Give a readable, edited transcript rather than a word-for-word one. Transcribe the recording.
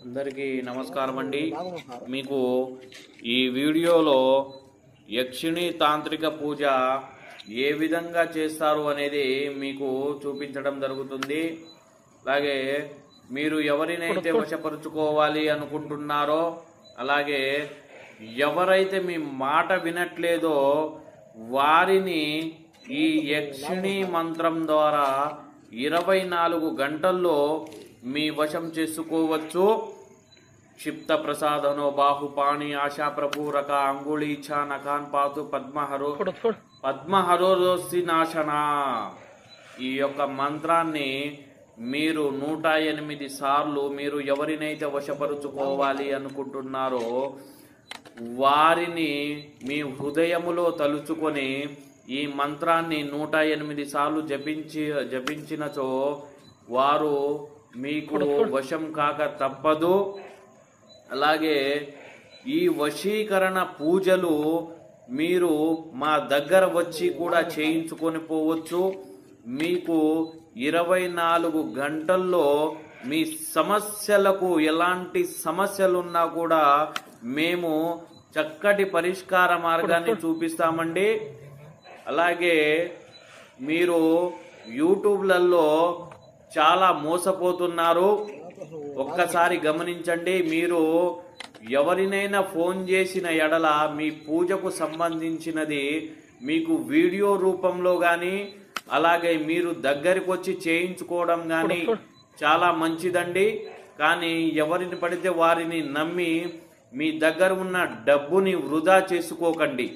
అందరికీ నమస్కారం అండి. మీకు ఈ వీడియోలో యక్షిణి తాంత్రిక పూజ ఏ విధంగా చేస్తారు అనేది మీకు చూపించడం జరుగుతుంది. అలాగే మీరు ఎవరినైతే వశపరుచుకోవాలి అనుకుంటున్నారో, అలాగే ఎవరైతే మీ మాట వినట్లేదో వారిని ఈ యక్షిణి మంత్రం ద్వారా 24 గంటల్లో మీ వశం చేసుకోవచ్చు. క్షిప్త ప్రసాదనో బాహుపాణి ఆశా ప్రభూరక అంగుళీఛా నఖాన్ పాతు పద్మహరోసి నాశన. ఈ యొక్క మంత్రాన్ని మీరు 108 సార్లు మీరు ఎవరినైతే వశపరుచుకోవాలి అనుకుంటున్నారో వారిని మీ హృదయములో తలుచుకొని ఈ మంత్రాన్ని 108 సార్లు జపించినచో వారు మీకు వశం కాక తప్పదు. అలాగే ఈ వశీకరణ పూజలు మీరు మా దగ్గర వచ్చి కూడా చేయించుకొని పోవచ్చు. మీకు 24 గంటల్లో మీ సమస్యలకు ఎలాంటి సమస్యలున్నా కూడా మేము చక్కటి పరిష్కార మార్గాన్ని చూపిస్తామండి. అలాగే మీరు యూట్యూబ్లలో చాలా మోసపోతున్నారు. ఒక్కసారి గమనించండి. మీరు ఎవరినైనా ఫోన్ చేసిన ఎడల మీ పూజకు సంబంధించినది మీకు వీడియో రూపంలో కానీ, అలాగే మీరు దగ్గరికి వచ్చి చేయించుకోవడం కానీ చాలా మంచిదండి. కానీ ఎవరిని పడితే వారిని నమ్మి మీ దగ్గర ఉన్న డబ్బుని వృధా చేసుకోకండి.